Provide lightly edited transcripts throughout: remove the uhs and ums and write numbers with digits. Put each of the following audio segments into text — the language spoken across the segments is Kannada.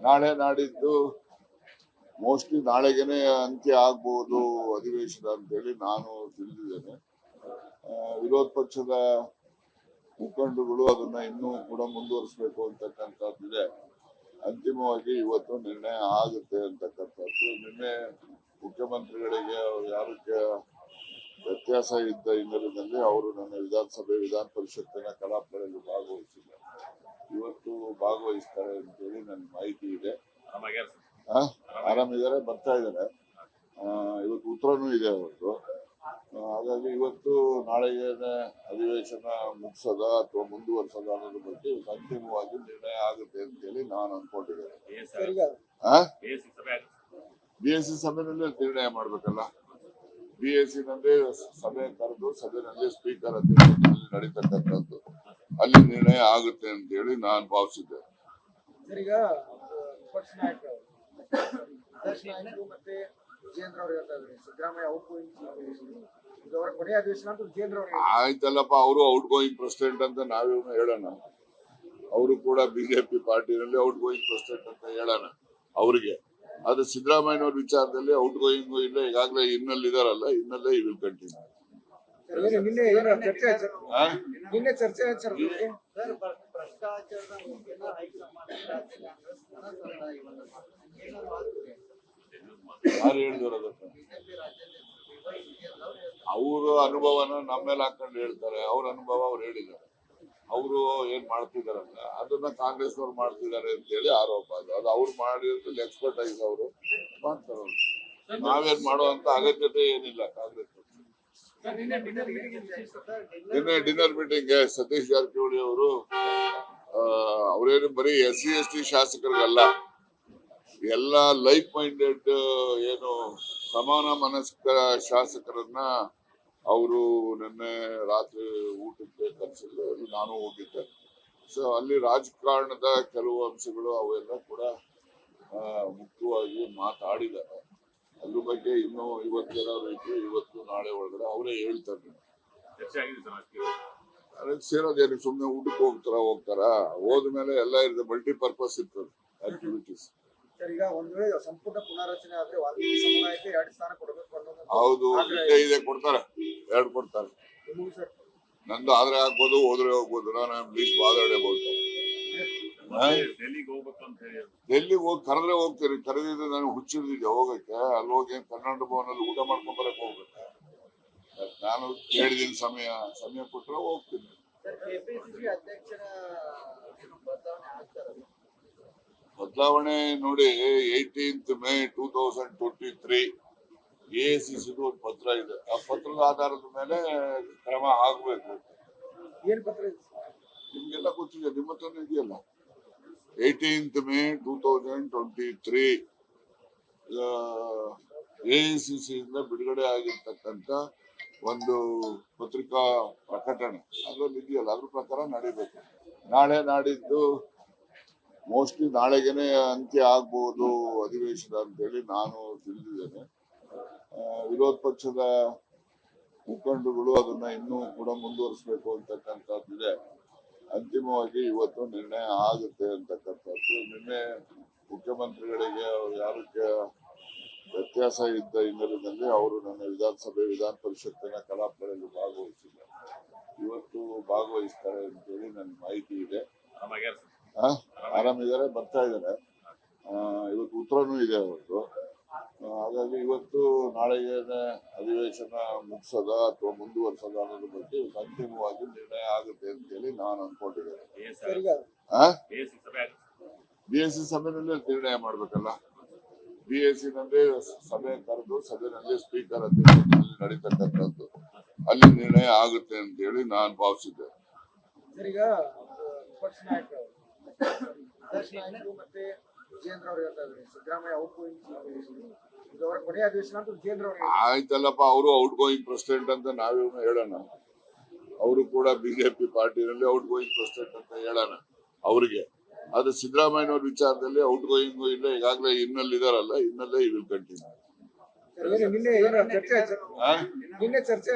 ನಾಳೆ ನಾಡಿದ್ದು ಮೋಸ್ಟ್ಲಿ ನಾಳೆಗೇನೆ ಅಂತ್ಯ ಆಗ್ಬಹುದು ಅಧಿವೇಶನ ಅಂತೇಳಿ ನಾನು ತಿಳಿದಿದ್ದೇನೆ. ವಿರೋಧ ಪಕ್ಷದ ಮುಖಂಡರುಗಳು ಅದನ್ನ ಇನ್ನೂ ಕೂಡ ಮುಂದುವರಿಸಬೇಕು ಅಂತಕ್ಕಂಥದ್ದಿದೆ. ಅಂತಿಮವಾಗಿ ಇವತ್ತು ನಿರ್ಣಯ ಆಗುತ್ತೆ ಅಂತಕ್ಕಂಥದ್ದು. ನಿನ್ನೆ ಮುಖ್ಯಮಂತ್ರಿಗಳಿಗೆ ಯಾರಕ್ಕೆ ವ್ಯತ್ಯಾಸ ಇದ್ದ ಹಿನ್ನೆಲೆಯಲ್ಲಿ ಅವರು ನನ್ನ ವಿಧಾನಸಭೆ ವಿಧಾನ ಪರಿಷತ್ತಿನ ಕಲಾಪಗಳಲ್ಲಿ ಭಾಗವಹಿಸಿದ್ದಾರೆ. ಇವತ್ತು ಭಾಗವಹಿಸ್ತಾರೆ ಅಂತೇಳಿ ನನ್ನ ಮಾಹಿತಿ ಇದೆ. ಆರಾಮಿದ್ದಾರೆ, ಬರ್ತಾ ಇದ್ದಾರೆ. ಇವತ್ತು ಉತ್ತರನೂ ಇದೆ ಅವ್ರದ್ದು. ಹಾಗಾಗಿ ಇವತ್ತು ನಾಳೆಗೆ ಅಧಿವೇಶನ ಮುಗಿಸೋದ ಅಥವಾ ಮುಂದುವರ್ಸೋದ ಅನ್ನೋದ್ರ ಬಗ್ಗೆ ಅಂತಿಮವಾಗಿ ನಿರ್ಣಯ ಆಗುತ್ತೆ ಅಂತೇಳಿ ನಾನು ಅನ್ಕೊಂಡಿದ್ದೇನೆ. BSc ಸಭೆನಲ್ಲೇ ನಿರ್ಣಯ ಮಾಡ್ಬೇಕಲ್ಲ. BSc ನಲ್ಲಿ ಸಭೆ ಕರೆದು ಸಭೆನಲ್ಲಿ ಸ್ಪೀಕರ್ ಅಧ್ಯಕ್ಷತೆಯಲ್ಲಿ ನಡೀತಕ್ಕಂಥದ್ದು, ಅಲ್ಲಿ ನಿರ್ಣಯ ಆಗುತ್ತೆ ಅಂತೇಳಿ ನಾನು ಭಾವಿಸಿದ್ದೆ. ಈಗ ವಿಪಕ್ಷ ನಾಯಕರು ಮತ್ತೆ ವಿಜೇಂದ್ರ ಅವರು ಹೇಳ್ತಾ ಇದ್ದಾರೆ ಸಿದ್ದರಾಮಯ್ಯ ಕೊನೆಯ ಅಧಿವೇಶನ ಅಂತ ವಿಜೇಂದ್ರ ಅವರು ಆಯ್ತಲ್ಲಪ್ಪ, ಅವರು ಔಟ್ ಗೋಯಿಂಗ್ ಪ್ರೆಸಿಡೆಂಟ್ ಅಂತ ನಾವೇನು ಹೇಳೋಣ. ಅವರು ಕೂಡ ಬಿಜೆಪಿ ಪಾರ್ಟಿನಲ್ಲಿ ಔಟ್ ಗೋಯಿಂಗ್ ಪ್ರೆಸಿಡೆಂಟ್ ಅಂತ ಹೇಳೋಣ ಅವ್ರಿಗೆ. ಆದ್ರೆ ಸಿದ್ದರಾಮಯ್ಯನವ್ರ ವಿಚಾರದಲ್ಲಿ ಔಟ್ ಗೋಯಿಂಗ್ ಇಲ್ಲ, ಈಗಾಗಲೇ ಇನ್ನಲ್ಲಿ ಇದಾರಲ್ಲ, ಇನ್ನಲ್ಲೇ ಈ ವಿಲ್ ಕಂಟಿನ್ಯೂ. ನಿನ್ನೆ ಚರ್ಚೆ ಯಾರು ಹೇಳಿದ್ರು ಅದನ್ನ? ಅವ್ರ ಅನುಭವನ ನಮ್ಮ ಮೇಲೆ ಹಾಕೊಂಡು ಹೇಳ್ತಾರೆ. ಅವ್ರ ಅನುಭವ ಅವ್ರು ಹೇಳಿದ್ದಾರೆ. ಅವರು ಏನ್ ಮಾಡ್ತಿದಾರಲ್ಲ ಅದನ್ನ ಕಾಂಗ್ರೆಸ್ನವ್ರು ಮಾಡ್ತಿದ್ದಾರೆ ಅಂತ ಹೇಳಿ ಆರೋಪ. ಅದು ಅವ್ರು ಮಾಡಿರೋದ್ರಲ್ಲಿ ಎಕ್ಸ್ಪರ್ಟೈಸ್ ಅವರು ಮಾಡ್ತಾರೆ. ನಾವೇನ್ ಮಾಡುವಂತ ಅಗತ್ಯತೆ ಏನಿಲ್ಲ. ಕಾಂಗ್ರೆಸ್ ನಿನ್ನೆ ಡಿನ್ನರ್ ಮೀಟಿಂಗ್ ಸತೀಶ್ ಜಾರಕಿಹೊಳಿ ಅವರು ಅವ್ರೇನು ಬರೀ SC/ST ಶಾಸಕರಿಗಲ್ಲ, ಎಲ್ಲ ಲೈಕ್ ಮೈಂಡೆಡ್ ಏನು ಸಮಾನ ಮನಸ್ಕ ಶಾಸಕರನ್ನ ಅವರು ನಿನ್ನೆ ರಾತ್ರಿ ಊಟಕ್ಕೆ ಕರೆಸಿದ್ರು. ಅಲ್ಲಿ ನಾನು ಹೋಗಿದ್ದೆ. ಸೊ ಅಲ್ಲಿ ರಾಜಕಾರಣದ ಕೆಲವು ಅಂಶಗಳು ಅವೆಲ್ಲ ಕೂಡ ಮುಖ್ಯವಾಗಿ ಮಾತಾಡಿದ್ದಾರೆ. ಅದ್ರ ಬಗ್ಗೆ ಇನ್ನೂ ಇವತ್ತೇನಾದ್ರು ಇದ್ರು ಇವತ್ತು ನಾಳೆ ಒಳಗಡೆ ಅವರೇ ಹೇಳ್ತಾರೆ. ಅದಕ್ಕೆ ಸೇರೋದೇನು, ಸುಮ್ಮನೆ ಊಟಕ್ಕೆ ಹೋಗ್ತಾರ ಹೋದ್ಮೇಲೆ ಎಲ್ಲ ಇರ್ತದೆ, ಮಲ್ಟಿಪರ್ಪಸ್ ಇರ್ತದೆ ಆಕ್ಟಿವಿಟೀಸ್. ಈಗ ಒಂದ್ ವೇಳೆ ಸಂಪೂರ್ಣ ಪುನರ್ರಚನೆ ಆದ್ರೆ ವಾಲ್ಮೀಕಿ ಸಮುದಾಯಕ್ಕೆ 2 ಸ್ಥಾನ ಕೊಡಬೇಕು ಅನ್ನೋದು. ಹೌದು, ಇದೆ ಕೊಡ್ತಾರೆ, 2 ಕೊಡ್ತಾರೆ. ನಂದು ಆದ್ರೆ ಆಗ್ಬೋದು, ಹೋದ್ರೆ ಹೋಗ್ಬೋದು. ನಾನು ಪ್ಲೀಸ್ ಬಾದಾಡಬಹುದು. ಡೆಲ್ಲಿಗೆ ಹೋಗಿ ಕರೆದ್ರೆ ಹೋಗ್ತೀರಿ. ಕರೆದಿದ್ರೆ ನಾನು ಹುಚ್ಚಿಡ್ದಿದ್ದೆ ಹೋಗಕ್ಕೆ. ಅಲ್ಲಿ ಹೋಗಿ ಕರ್ನಾಟಕ ಭವನಲ್ಲಿ ಊಟ ಮಾಡ್ಕೊಂಡ್ ಬರಕ್ ಹೋಗ್ಬೇಕು. ನಾನು ಹೇಳಿದಿನ ಸಮಯ ಕೊಟ್ರೆ ಹೋಗ್ತೀನಿ. ಬದಲಾವಣೆ ನೋಡಿ, 18th May 2023 AICC ಒಂದು ಪತ್ರ ಇದೆ. ಆ ಪತ್ರದ ಆಧಾರದ ಮೇಲೆ ಕ್ರಮ ಆಗ್ಬೇಕು. ಏನ್ ಪತ್ರ ನಿಮ್ಗೆಲ್ಲ ಗೊತ್ತಿದೆ, ನಿಮ್ಮ ಹತ್ರ ಇದೆಯಲ್ಲ. 18th May 2023 AICC ಇಂದ ಬಿಡುಗಡೆ ಆಗಿರ್ತಕ್ಕಂಥ ಒಂದು ಪತ್ರಿಕಾ ಪ್ರಕಟಣೆ ಅದ್ರಲ್ಲಿ ಇದೆಯಲ್ಲ, ಅದ್ರ ಪ್ರಕಾರ ನಡೀಬೇಕು. ನಾಳೆ ನಾಡಿದ್ದು ಮೋಸ್ಟ್ಲಿ ನಾಳೆಗೇನೆ ಅಂತ್ಯ ಆಗ್ಬಹುದು ಅಧಿವೇಶನ ಅಂತೇಳಿ ನಾನು ತಿಳಿದಿದ್ದೇನೆ. ವಿರೋಧ ಪಕ್ಷದ ಮುಖಂಡರುಗಳು ಅದನ್ನ ಇನ್ನೂ ಕೂಡ ಮುಂದುವರಿಸಬೇಕು ಅಂತಕ್ಕಂಥದ್ದಿದೆ. ಅಂತಿಮವಾಗಿ ಇವತ್ತು ನಿರ್ಣಯ ಆಗುತ್ತೆ ಅಂತಕ್ಕಂಥದ್ದು. ನಿನ್ನೆ ಮುಖ್ಯಮಂತ್ರಿಗಳಿಗೆ ಯಾರಕ್ಕೆ ವ್ಯತ್ಯಾಸ ಇದ್ದ ಹಿನ್ನೆಲೆಯಲ್ಲಿ ಅವರು ನನ್ನ ವಿಧಾನಸಭೆ ವಿಧಾನ ಪರಿಷತ್ತಿನ ಕಲಾಪಗಳಲ್ಲಿ ಭಾಗವಹಿಸಿದ್ದಾರೆ. ಇವತ್ತು ಭಾಗವಹಿಸ್ತಾರೆ ಅಂತೇಳಿ ನನ್ನ ಮಾಹಿತಿ ಇದೆ. ಆರಾಮಿದ್ದಾರೆ, ಬರ್ತಾ ಇದ್ದಾರೆ. ಇವತ್ತು ಉತ್ತರನೂ ಇದೆ ಅವ್ರದ್ದು. ಹಾಗಾಗಿ ಇವತ್ತು ನಾಳೆಗೆ ಅಧಿವೇಶನ ಮುಗಿಸೋದ ಅಥವಾ ಮುಂದುವರ್ಸೋದ ಅನ್ನೋದ್ರ ಬಗ್ಗೆ ಅಂತಿಮವಾಗಿ ನಿರ್ಣಯ ಆಗುತ್ತೆ ಅಂತೇಳಿ ನಾನು ಅನ್ಕೊಂಡಿದ್ದೇನೆ. BSc ಸಭೆನಲ್ಲೇ ನಿರ್ಣಯ ಮಾಡ್ಬೇಕಲ್ಲ. BSc ನಲ್ಲಿ ಸಭೆ ಕರೆದು ಸಭೆನಲ್ಲಿ ಸ್ಪೀಕರ್ ಅಧ್ಯಕ್ಷತೆಯಲ್ಲಿ ನಡೀತಕ್ಕಂಥದ್ದು, ಅಲ್ಲಿ ನಿರ್ಣಯ ಆಗುತ್ತೆ ಅಂತೇಳಿ ನಾನು ಭಾವಿಸಿದ್ದೆ. ಈಗ ವಿಪಕ್ಷ ನಾಯಕರು ಮತ್ತೆ ವಿಜೇಂದ್ರ ಅವರು ಹೇಳ್ತಾ ಇದ್ದಾರೆ ಸಿದ್ದರಾಮಯ್ಯ ಕೊನೆಯ ಅಧಿವೇಶನ ಅಂತ ವಿಜೇಂದ್ರ ಅವರು. ಆಯ್ತಲ್ಲಪ್ಪ, ಅವರು ಔಟ್ ಗೋಯಿಂಗ್ ಪ್ರೆಸಿಡೆಂಟ್ ಅಂತ ನಾವೇನು ಹೇಳೋಣ. ಅವರು ಕೂಡ ಬಿಜೆಪಿ ಪಾರ್ಟಿನಲ್ಲಿ ಔಟ್ ಗೋಯಿಂಗ್ ಪ್ರೆಸಿಡೆಂಟ್ ಅಂತ ಹೇಳೋಣ ಅವ್ರಿಗೆ. ಆದ್ರೆ ಸಿದ್ದರಾಮಯ್ಯನವ್ರ ವಿಚಾರದಲ್ಲಿ ಔಟ್ ಗೋಯಿಂಗ್ ಇಲ್ಲ, ಈಗಾಗಲೇ ಇನ್ನಲ್ಲಿ ಇದಾರಲ್ಲ, ಇನ್ನಲ್ಲೇ ಈ ವಿಲ್ ಕಂಟಿನ್ಯೂ. ನಿನ್ನೆ ಚರ್ಚೆ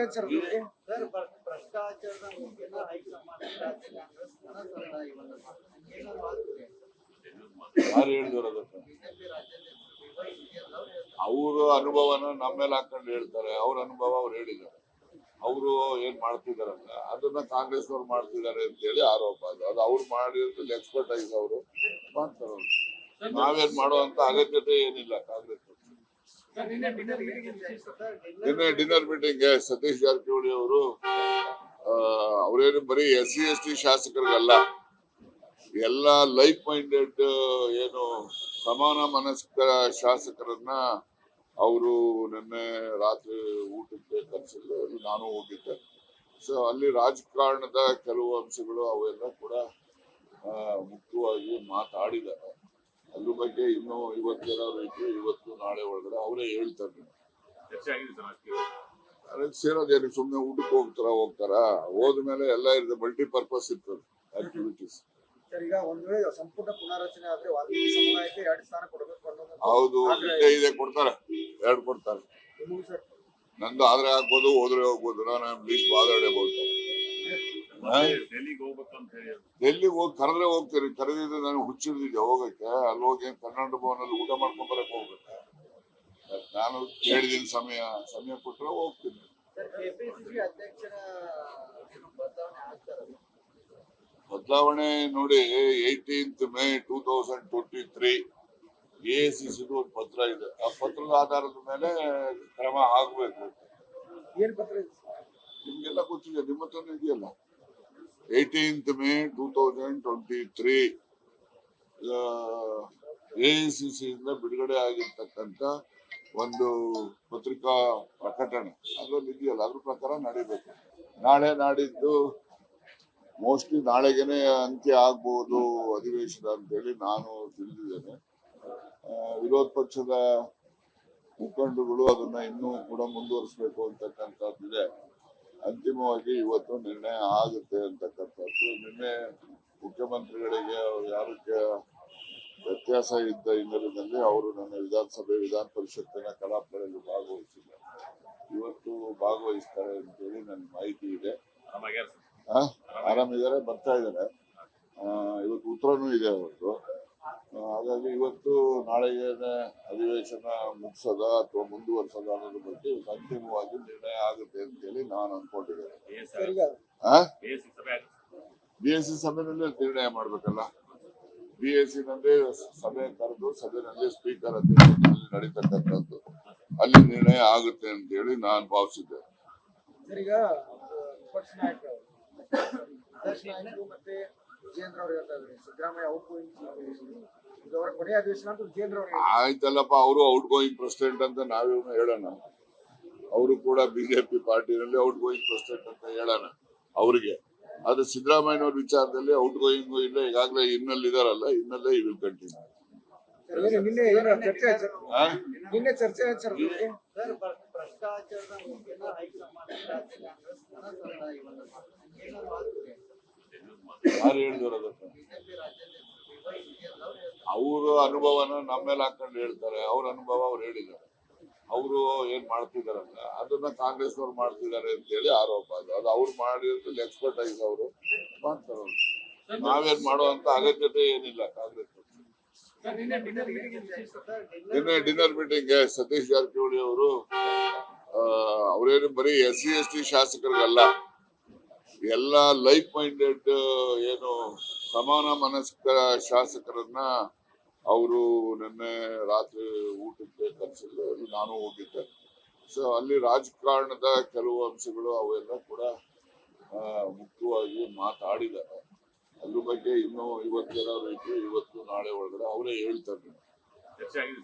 ಯಾರು ಹೇಳಿದ್ರು ಅದನ್ನ? ಬಿಜೆಪಿ ರಾಜ್ಯಾಧ್ಯಕ್ಷರು ಅವ್ರ ಅನುಭವನ ನಮ್ಮ ಮೇಲೆ ಹಾಕೊಂಡು ಹೇಳ್ತಾರೆ. ಅವ್ರ ಅನುಭವ ಅವ್ರು ಹೇಳಿದ್ದಾರೆ. ಅವರು ಏನ್ ಮಾಡ್ತಿದಾರಲ್ಲ ಅದನ್ನ ಕಾಂಗ್ರೆಸ್ನವ್ರು ಮಾಡ್ತಿದ್ದಾರೆ ಅಂತ ಹೇಳಿ ಆರೋಪ. ಅದು ಅವ್ರು ಮಾಡಿರೋದ್ರಲ್ಲಿ ಎಕ್ಸ್ಪರ್ಟ್ ಆಗಿ ಅವರು ಮಾಡ್ತಾರೆ. ಅವ್ರು. ನಾವೇನ್ ಮಾಡುವಂತ ಅಗತ್ಯತೆ ಏನಿಲ್ಲ. ಕಾಂಗ್ರೆಸ್ ನಿನ್ನೆ ಡಿನ್ನರ್ ಮೀಟಿಂಗ್ ಸತೀಶ್ ಜಾರಕಿಹೊಳಿ ಅವರು ಅವ್ರೇನು ಬರೀ SC ST ಶಾಸಕರಿಗಲ್ಲ, ಎಲ್ಲ ಲೈಕ್ ಮೈಂಡೆಡ್ ಏನು ಸಮಾನ ಮನಸ್ಕ ಶಾಸಕರನ್ನ ಅವರು ನಿನ್ನೆ ರಾತ್ರಿ ಊಟಕ್ಕೆ ಕರೆಸಿದ್ರು. ಅಲ್ಲಿ ನಾನು ಹೋಗಿದ್ದೆ. ಸೊ ಅಲ್ಲಿ ರಾಜಕಾರಣದ ಕೆಲವು ಅಂಶಗಳು ಅವೆಲ್ಲ ಕೂಡ ಮುಖ್ಯವಾಗಿ ಮಾತಾಡಿದ್ದಾರೆ. ಅದ್ರ ಬಗ್ಗೆ ಇನ್ನೂ ಇವತ್ತೇನಾದ್ರು ಇದ್ರೆ ಇವತ್ತು ನಾಳೆ ಒಳಗಡೆ ಅವರೇ ಹೇಳ್ತಾರೆ. ಅದಕ್ಕೆ ಸೇರೋದೇನು ಸುಮ್ಮನೆ ಊಟಕ್ಕೆ ಹೋಗ್ತಾರ ಹೋದ್ಮೇಲೆ ಎಲ್ಲ ಇರ್ತದೆ. ಮಲ್ಟಿಪರ್ಪಸ್ ಇರ್ತದೆ ಆಕ್ಟಿವಿಟೀಸ್. ಸರ್, ಈಗ ಒಂದ್ ವೇಳೆ ಸಂಪುಟ ಪುನಾರಚನೆ ಆದ್ರೆ ವಾಲ್ಮೀಕಿ ಸಮುದಾಯಕ್ಕೆ 2 ಸ್ಥಾನ ಕೊಡಬೇಕು ಅನ್ನೋದು ಹೌದು, ಇದೆ ಕೊಡ್ತಾರೆ. 2 ಕೊಡ್ತಾರೆ. ನಿಮಗೂ ಸರ್ ನಂದು ಆದ್ರೆ ಆಗ್ಬೋದು, ಹೋದ್ರೆ ಹೋಗ್ಬೋದು. ನಾನು ಪ್ಲೀಸ್ ಬಾದಾಡೆ ಬೋಲ್ತಾರೆ. ಡೆಲ್ಲಿಗೆ ಹೋಗಿ ಕರೆದ್ರೆ ಹೋಗ್ತೀರಿ. ಕರೆದಿದ್ರೆ ನಾನು ಹುಚ್ಚಿಡ್ದಿದ್ದೆ ಹೋಗಕ್ಕೆ. ಅಲ್ಲಿ ಹೋಗಿ ಕರ್ನಾಟಕ ಭವನಲ್ಲಿ ಊಟ ಮಾಡ್ಕೊಂಡ್ ಬರಕ್ ಹೋಗ್ಬೇಕು. ನಾನು ಹೇಳಿದ್ದೀನಿ ಸಮಯ ಕೊಟ್ರೆ ಹೋಗ್ತೀನಿ. ಸರ್, ಕೆಪಿಸಿಸಿ ಅಧ್ಯಕ್ಷರ ಬದಲಾವಣೆ ಆಗ್ತಾರಲ್ಲ? ಬದಲಾವಣೆ ನೋಡಿ, 18th May 2023 AICC ಒಂದು ಪತ್ರ ಇದೆ. ಆ ಪತ್ರದ ಆಧಾರದ ಮೇಲೆ ಕ್ರಮ ಆಗ್ಬೇಕು. ಏನ್ ಪತ್ರ ಇದೆ? ನಿಮ್ಗೆಲ್ಲ ಗೊತ್ತಿದೆ, ನಿಮ್ಮ ಹತ್ರನೂ ಇದೆಯಲ್ಲ. 18th May 2023 AICC ಇಂದ ಬಿಡುಗಡೆ ಆಗಿರ್ತಕ್ಕಂಥ ಒಂದು ಪತ್ರಿಕಾ ಪ್ರಕಟಣೆ ಅದ್ರಲ್ಲಿ ಇದೆಯಲ್ಲ, ಅದ್ರ ಪ್ರಕಾರ ನಡೀಬೇಕು. ನಾಳೆ ನಾಡಿದ್ದು ಮೋಸ್ಟ್ಲಿ ನಾಳೆಗೇನೆ ಅಂತ್ಯ ಆಗ್ಬಹುದು ಅಧಿವೇಶನ ಅಂತೇಳಿ ನಾನು ತಿಳಿದಿದ್ದೇನೆ. ವಿರೋಧ ಪಕ್ಷದ ಮುಖಂಡರುಗಳು ಅದನ್ನ ಇನ್ನೂ ಕೂಡ ಮುಂದುವರಿಸಬೇಕು ಅಂತಕ್ಕಂಥದ್ದಿದೆ. ಅಂತಿಮವಾಗಿ ಇವತ್ತು ನಿರ್ಣಯ ಆಗುತ್ತೆ ಅಂತಕ್ಕಂಥದ್ದು. ನಿನ್ನೆ ಮುಖ್ಯಮಂತ್ರಿಗಳಿಗೆ ಯಾರಕ್ಕೆ ವ್ಯತ್ಯಾಸ ಇದ್ದ ಹಿನ್ನೆಲೆಯಲ್ಲಿ ಅವರು ನನ್ನ ವಿಧಾನ ಪರಿಷತ್ತಿನ ಕಲಾಪಗಳಲ್ಲಿ ಭಾಗವಹಿಸಿದ್ದಾರೆ. ಇವತ್ತು ಭಾಗವಹಿಸ್ತಾರೆ ಅಂತೇಳಿ ನನ್ನ ಮಾಹಿತಿ ಇದೆ. ಆರಾಮಿದ್ದಾರೆ, ಬರ್ತಾ ಇದ್ದಾರೆ. ಇವತ್ತು ಉತ್ತರನೂ ಇದೆ ಅವತ್ತು. ಹಾಗಾಗಿ ಇವತ್ತು ನಾಳೆಗೆ ಅಧಿವೇಶನ ಮುಗಿಸೋದ ಅಥವಾ ಮುಂದುವರ್ಸೋದ ಅನ್ನೋದ್ರ ಬಗ್ಗೆ ಅಂತಿಮವಾಗಿ ನಿರ್ಣಯ ಆಗುತ್ತೆ ಅಂತ ಹೇಳಿ ನಾನು ಅನ್ಕೊಂಡಿದ್ದೇನೆ. BSc ಸಭೆನಲ್ಲೇ ನಿರ್ಣಯ ಮಾಡ್ಬೇಕಲ್ಲ. BSc ನಲ್ಲಿ ಸಭೆ ಕರೆದು ಸಭೆನಲ್ಲಿ ಸ್ಪೀಕರ್ ಅಧ್ಯಕ್ಷತೆಯಲ್ಲಿ ನಡೀತಕ್ಕಂಥದ್ದು. ಅಲ್ಲಿ ನಿರ್ಣಯ ಆಗುತ್ತೆ ಅಂತ ಹೇಳಿ ನಾನು ಭಾವಿಸಿದ್ದೆ. ಈಗ ವಿಪಕ್ಷ ನಾಯಕರು ಮತ್ತೆ ವಿಜೇಂದ್ರ ಅವರು ಹೇಳ್ತಾ ಇದ್ದಾರೆ ಸಿದ್ದರಾಮಯ್ಯ ಔಟ್ ಗೋಯಿಂಗ್ ಅವರ ಕೊನೆಯ ಅಧಿವೇಶನ ಅಂತ ವಿಜೇಂದ್ರ ಅವರು ಆಯ್ತಲ್ಲಪ್ಪ. ಅವರು ಔಟ್ ಗೋಯಿಂಗ್ ಪ್ರೆಸಿಡೆಂಟ್ ಅಂತ ನಾವೇ ಹೇಳೋಣ. ಅವರು ಕೂಡ ಬಿಜೆಪಿ ಪಾರ್ಟಿನಲ್ಲಿ ಔಟ್ ಗೋಯಿಂಗ್ ಪ್ರೆಸಿಡೆಂಟ್ ಅಂತ ಹೇಳೋಣ ಅವ್ರಿಗೆ. ಆದ್ರೆ ಸಿದ್ದರಾಮಯ್ಯನವ್ರ ವಿಚಾರದಲ್ಲಿ ಔಟ್ ಗೋಯಿಂಗ್ ಇಲ್ಲ. ಈಗಾಗಲೇ ಇನ್ನಲ್ಲಿ ಇದಾರಲ್ಲ, ಇನ್ನಲ್ಲೇ ಈ ವಿಲ್ ಕಂಟಿನ್ಯೂ. ನಿನ್ನೆ ಚರ್ಚೆ ಸರ್ ಯಾರು ಹೇಳಿದ್ರು ಅದನ್ನ? ಅವ್ರ ಅನುಭವನ ನಮ್ಮ ಮೇಲೆ ಹಾಕೊಂಡು ಹೇಳ್ತಾರೆ. ಅವ್ರ ಅನುಭವ ಅವ್ರು ಹೇಳಿದ್ದಾರೆ. ಅವರು ಏನ್ ಮಾಡ್ತಿದಾರಲ್ಲ ಅದನ್ನ ಕಾಂಗ್ರೆಸ್ನವ್ರು ಮಾಡ್ತಿದ್ದಾರೆ ಅಂತ ಹೇಳಿ ಆರೋಪ. ಅದು ಅವ್ರು ಮಾಡಿರೋದ್ರಲ್ಲಿ ಎಕ್ಸ್ಪರ್ಟ್ ಆಗಿ ಅವರು ಮಾಡ್ತಾರೆ. ಅವ್ರು. ನಾವೇನ್ ಮಾಡುವಂತ ಅಗತ್ಯತೆ ಏನಿಲ್ಲ. ಕಾಂಗ್ರೆಸ್ ನಿನ್ನೆ ಡಿನ್ನರ್ ಮೀಟಿಂಗ್ ಸತೀಶ್ ಜಾರಕಿಹೊಳಿ ಅವರು ಅವ್ರೇನು ಬರೀ SC ST ಶಾಸಕರಿಗಲ್ಲ, ಎಲ್ಲ ಲೈಕ್ ಮೈಂಡೆಡ್ ಏನು ಸಮಾನ ಮನಸ್ಕ ಶಾಸಕರನ್ನ ಅವರು ನಿನ್ನೆ ರಾತ್ರಿ ಊಟಕ್ಕೆ ಕರೆಸಿದ್ರು. ಅಲ್ಲಿ ನಾನು ಹೋಗಿದ್ದೆ. ಸೊ ಅಲ್ಲಿ ರಾಜಕಾರಣದ ಕೆಲವು ಅಂಶಗಳು ಅವೆಲ್ಲ ಕೂಡ ಮುಖ್ಯವಾಗಿ ಮಾತಾಡಿದ್ದಾರೆ. ಅದ್ರ ಬಗ್ಗೆ ಇನ್ನೂ ಇವತ್ತೇನಾದ್ರು ಇದ್ರೆ ಇವತ್ತು ನಾಳೆ ಒಳಗಡೆ ಅವರೇ ಹೇಳ್ತಾರೆ.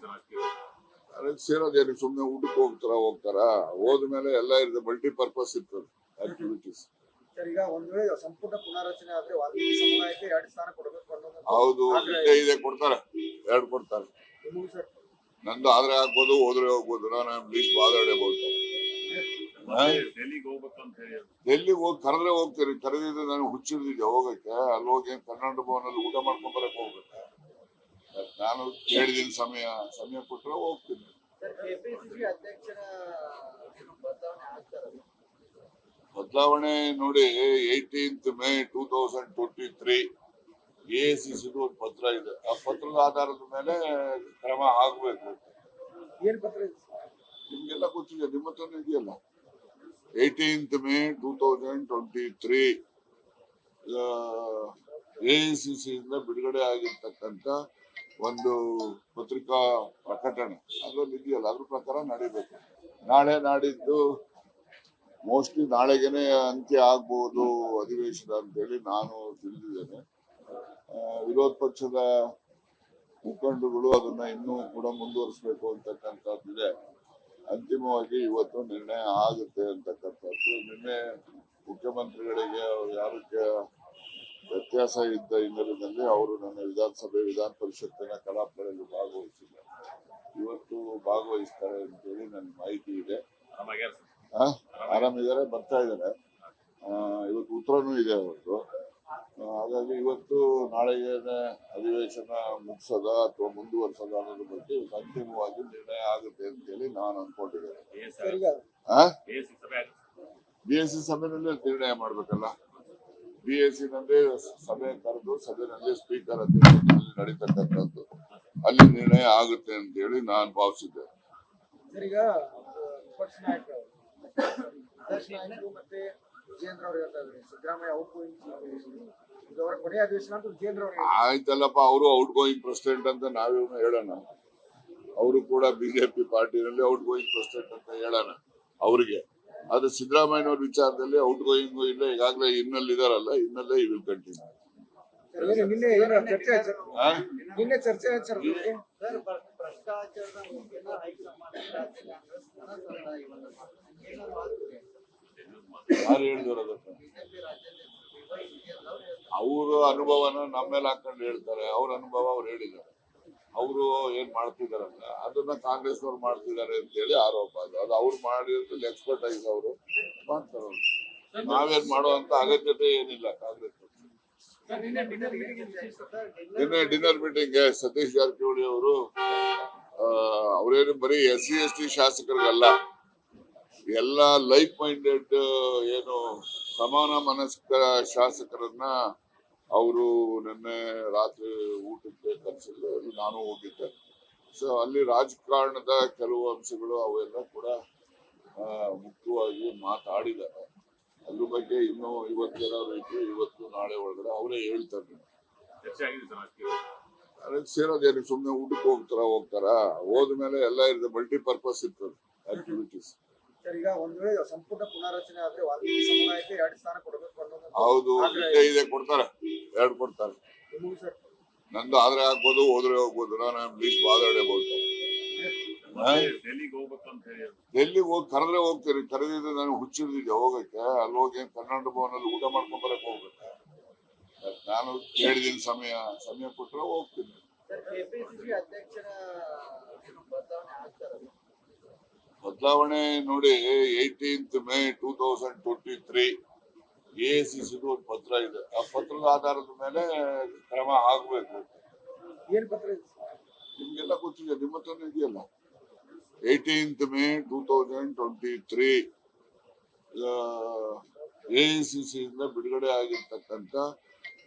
ಅದಕ್ಕೆ ಸೇರೋದೇನು ಸುಮ್ಮನೆ ಊಟಕ್ಕೆ ಹೋಗ್ತಾರ ಹೋದ್ಮೇಲೆ ಎಲ್ಲ ಇರ್ತದೆ. ಮಲ್ಟಿಪರ್ಪಸ್ ಇರ್ತದೆ ಆಕ್ಟಿವಿಟೀಸ್. ಸರ್, ಈಗ ಒಂದ್ ವೇಳೆ ಸಂಪುಟ ಪುನಾರಚನೆ ಆದ್ರೆ ವಾಲ್ಮೀಕಿ ಸಮುದಾಯಕ್ಕೆ 2 ಸ್ಥಾನ ಕೊಡಬೇಕು ಅನ್ನೋದು ಹೌದು, ಇದೆ ಕೊಡ್ತಾರೆ. 2 ಕೊಡ್ತಾರೆ. ನಿಮಗೂ ಸರ್ ನಂದು ಆದ್ರೆ ಆಗ್ಬೋದು, ಹೋದ್ರೆ ಹೋಗ್ಬೋದು. ನಾನು ಪ್ಲೀಸ್ ಬಾದಾಡೆ ಬೋಲ್ತಾರೆ. ಡೆಲ್ಲಿಗೆ ಹೋಗಿ ಕರೆದ್ರೆ ಹೋಗ್ತೀರಿ. ಕರೆದಿದ್ರೆ ನಾನು ಹುಚ್ಚಿಡ್ದಿದ್ದೆ ಹೋಗಕ್ಕೆ. ಅಲ್ಲಿ ಹೋಗಿ ಕರ್ನಾಟಕ ಭವನಲ್ಲಿ ಊಟ ಮಾಡ್ಕೊಂಡ್ ಬರಕ್ ಹೋಗ್ಬೇಕು. ನಾನು ಹೇಳಿದ್ದೀನಿ ಸಮಯ ಕೊಟ್ರೆ ಹೋಗ್ತೀನಿ. ಸರ್, ಕೆಪಿಸಿಸಿ ಅಧ್ಯಕ್ಷರ ಬದಲಾವಣೆ ಆಗ್ತಾರಲ್ಲ? ಬದಲಾವಣೆ ನೋಡಿ, 18th May 2023 AICC ಒಂದು ಪತ್ರ ಇದೆ. ಆ ಪತ್ರದ ಆಧಾರದ ಮೇಲೆ ಕ್ರಮ ಆಗ್ಬೇಕು. ಏನ್ ಪತ್ರ ಇದೆ ಸರ್? ನಿಮ್ಗೆಲ್ಲ ಗೊತ್ತಿದೆ, ನಿಮ್ಮ ಹತ್ರನೇ ಇದೆಯಲ್ಲ. 18th May 2023 AICC ಇಂದ ಬಿಡುಗಡೆ ಆಗಿರ್ತಕ್ಕಂಥ ಒಂದು ಪತ್ರಿಕಾ ಪ್ರಕಟಣೆ ಅದ್ರಲ್ಲಿ ಇದೆಯಲ್ಲ, ಅದ್ರ ಪ್ರಕಾರ ನಡೀಬೇಕು. ನಾಳೆ ನಾಡಿದ್ದು ಮೋಸ್ಟ್ಲಿ ನಾಳೆಗೇನೆ ಅಂತ್ಯ ಆಗ್ಬಹುದು ಅಧಿವೇಶನ ಅಂತೇಳಿ ನಾನು ತಿಳಿದಿದ್ದೇನೆ. ವಿರೋಧ ಪಕ್ಷದ ಮುಖಂಡರುಗಳು ಅದನ್ನ ಇನ್ನೂ ಕೂಡ ಮುಂದುವರಿಸಬೇಕು ಅಂತಕ್ಕಂಥದ್ದಿದೆ. ಅಂತಿಮವಾಗಿ ಇವತ್ತು ನಿರ್ಣಯ ಆಗುತ್ತೆ ಅಂತಕ್ಕಂಥದ್ದು. ನಿನ್ನೆ ಮುಖ್ಯಮಂತ್ರಿಗಳಿಗೆ ಯಾರಕ್ಕೆ ವ್ಯತ್ಯಾಸ ಇದ್ದ ಹಿನ್ನೆಲೆಯಲ್ಲಿ ಅವರು ನನ್ನ ವಿಧಾನಸಭೆ ವಿಧಾನ ಪರಿಷತ್ತಿನ ಕಲಾಪಗಳಲ್ಲಿ ಭಾಗವಹಿಸಿದ್ದಾರೆ. ಇವತ್ತು ಭಾಗವಹಿಸ್ತಾರೆ ಅಂತೇಳಿ ನನಗೆ ಮಾಹಿತಿ ಇದೆ. ಆರಾಮಿದ್ದಾರೆ, ಬರ್ತಾ ಇದ್ದಾರೆ. ಇವತ್ತು ಉತ್ತರನೂ ಇದೆ ಅವತ್ತು. ಹಾಗಾಗಿ ಇವತ್ತು ನಾಳೆಗೆ ಅಧಿವೇಶನ ಮುಗಿಸೋದ ಅಥವಾ ಮುಂದುವರ್ಸೋದ ಅನ್ನೋದ್ರ ಬಗ್ಗೆ ಅಂತಿಮವಾಗಿ ನಿರ್ಣಯ ಆಗುತ್ತೆ ಅಂತ ಹೇಳಿ ನಾನು ಅನ್ಕೊಂಡಿದ್ದೇನೆ. BSc ಸಭೆನಲ್ಲೇ ನಿರ್ಣಯ ಮಾಡ್ಬೇಕಲ್ಲ. BSc ನಲ್ಲಿ ಸಭೆ ಕರೆದು ಸಭೆನಲ್ಲಿ ಸ್ಪೀಕರ್ ಅಧ್ಯಕ್ಷತೆಯಲ್ಲಿ ನಡೀತಕ್ಕಂಥದ್ದು, ಅಲ್ಲಿ ನಿರ್ಣಯ ಆಗುತ್ತೆ ಅಂತ ಹೇಳಿ ನಾನು ಭಾವಿಸಿದ್ದೆ. ಈಗ ವಿಪಕ್ಷ ನಾಯಕರು ಮತ್ತೆ ವಿಜೇಂದ್ರ ಅವರು ಹೇಳ್ತಾ ಇದ್ದಾರೆ ಸಿದ್ದರಾಮಯ್ಯ ಔಟ್ ಗೋಯಿಂಗ್ ಇದು ಅವರ ಕೊನೆಯ ಅಧಿವೇಶನ ಅಂತ ವಿಜೇಂದ್ರ ಅವರು ಆಯ್ತಲ್ಲಪ್ಪ, ಅವರು ಔಟ್ ಗೋಯಿಂಗ್ ಪ್ರೆಸಿಡೆಂಟ್ ಅಂತ ನಾವೇ ಹೇಳೋಣ. ಅವರು ಕೂಡ ಬಿಜೆಪಿ ಪಾರ್ಟಿನಲ್ಲಿ ಔಟ್ ಗೋಯಿಂಗ್ ಪ್ರೆಸಿಡೆಂಟ್ ಅಂತ ಹೇಳೋಣ ಅವ್ರಿಗೆ. ಆದ್ರೆ ಸಿದ್ದರಾಮಯ್ಯನವ್ರ ವಿಚಾರದಲ್ಲಿ ಔಟ್ ಗೋಯಿಂಗ್ ಇಲ್ಲ, ಈಗಾಗಲೇ ಇನ್ನಲ್ಲಿ ಇದಾರಲ್ಲ, ಇನ್ನಲ್ಲೇ ಈ ವಿಲ್ ಕಂಟಿನ್ಯೂ. ನಿನ್ನೆ ಚರ್ಚೆ ಆಯ್ತು ಸರ್. ಯಾರು ಹೇಳಿದ್ರು ಅದಕ್ಕೆ? ಅವ್ರ ಅನುಭವನ ನಮ್ಮ ಮೇಲೆ ಹಾಕೊಂಡು ಹೇಳ್ತಾರೆ. ಅವ್ರ ಅನುಭವ ಅವ್ರು ಹೇಳಿದ್ದಾರೆ. ಅವರು ಏನ್ ಮಾಡ್ತಿದಾರಲ್ಲ ಅದನ್ನ ಕಾಂಗ್ರೆಸ್ನವ್ರು ಮಾಡ್ತಿದ್ದಾರೆ ಅಂತ ಹೇಳಿ ಆರೋಪ. ಅದು ಅವ್ರು ಮಾಡಿರೋದ್ರಲ್ಲಿ ಎಕ್ಸ್ಪರ್ಟೈಸ್ ಅವರು ಮಾಡ್ತಾರೆ. ನಾವೇನ್ ಮಾಡುವಂತ ಅಗತ್ಯತೆ ಏನಿಲ್ಲ. ಕಾಂಗ್ರೆಸ್ ನಿನ್ನೆ ಡಿನ್ನರ್ ಮೀಟಿಂಗ್ ಸತೀಶ್ ಜಾರಕಿಹೊಳಿ ಅವರು ಅವ್ರೇನು ಬರೀ SC/ST ಶಾಸಕರಿಗಲ್ಲ, ಎಲ್ಲ ಲೈಕ್ ಮೈಂಡೆಡ್ ಏನು ಸಮಾನ ಮನಸ್ಕ ಶಾಸಕರನ್ನ ಅವರು ನಿನ್ನೆ ರಾತ್ರಿ ಊಟಕ್ಕೆ ಕರೆಸಿದ್ರು. ಅಲ್ಲಿ ನಾನು ಹೋಗಿದ್ದೆ. ಸೊ ಅಲ್ಲಿ ರಾಜಕಾರಣದ ಕೆಲವು ಅಂಶಗಳು ಅವೆಲ್ಲ ಕೂಡ ಮುಖ್ಯವಾಗಿ ಮಾತಾಡಿದ್ದಾರೆ. ಅದ್ರ ಬಗ್ಗೆ ಇನ್ನು ಇವತ್ತೇನಾದ್ರು ಇದ್ರೆ ಇವತ್ತು ನಾಳೆ ಒಳಗಡೆ ಅವರೇ ಹೇಳ್ತಾರೆ. ಅದಕ್ಕೆ ಸೇರೋದೇನು, ಸುಮ್ಮನೆ ಊಟಕ್ಕೆ ಹೋಗ್ತಾರ ಹೋದ್ಮೇಲೆ ಎಲ್ಲ ಇರ್ತದೆ, ಮಲ್ಟಿಪರ್ಪಸ್ ಇರ್ತದೆ ಆಕ್ಟಿವಿಟೀಸ್. ಈಗ ಒಂದ್ ವೇಳೆ ಸಂಪೂರ್ಣ ಪುನರ್ರಚನೆ ಆದ್ರೆ ವಾಲ್ಮೀಕಿ ಸಮುದಾಯಕ್ಕೆ 2 ಸ್ಥಾನ ಕೊಡಬೇಕು ಅನ್ನೋದು. ಹೌದು, ಇದೆ ಕೊಡ್ತಾರೆ, 2 ಕೊಡ್ತಾರೆ. ನಂದು ಆದ್ರೆ ಆಗ್ಬೋದು, ಹೋದ್ರೆ ಹೋಗ್ಬೋದು. ನಾನು ಪ್ಲೀಸ್ ಬಾದಾಡೆ ಹೋಗ್ತಾರೆ. ಡೆಲ್ಲಿಗೆ ಹೋಗಿ ಕರೆದ್ರೆ ಹೋಗ್ತೀರಿ, ಕರೆದಿದ್ರೆ ನನಗೆ ಹುಚ್ಚಿಡ್ದಿದ್ದೆ ಹೋಗಕ್ಕೆ. ಅಲ್ಲಿ ಹೋಗಿ ಕರ್ನಾಟಕ ಭವನಲ್ಲಿ ಊಟ ಮಾಡ್ಕೊಂಡ್ ಬರಕ್ ಹೋಗ್ಬೇಕು. ನಾನು ಹೇಳಿದೀನಿ, ಸಮಯ ಕೊಟ್ರೆ ಹೋಗ್ತೀನಿ. ಬದಲಾವಣೆ ನೋಡಿ, 18th May 2023 AICC ಒಂದು ಪತ್ರ ಇದೆ. ಆ ಪತ್ರದ ಆಧಾರದ ಮೇಲೆ ಕ್ರಮ ಆಗ್ಬೇಕು. ಏನ್ ಪತ್ರ ಇದೆ? ನಿಮ್ಗೆಲ್ಲ ಗೊತ್ತಿದೆ, ನಿಮ್ಮ ಹತ್ರನೇ ಇದೆಯಲ್ಲ. 18th May 2023 AICC ಇಂದ ಬಿಡುಗಡೆ ಆಗಿರ್ತಕ್ಕಂಥ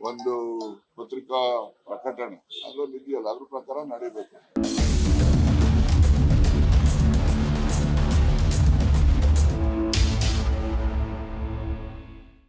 ಒಂದು ಪತ್ರಿಕಾ ಪ್ರಕಟಣೆ ಅದ್ರಲ್ಲಿ ಇದೆಯಲ್ಲ, ಅದ್ರ ಪ್ರಕಾರ ನಡೀಬೇಕು.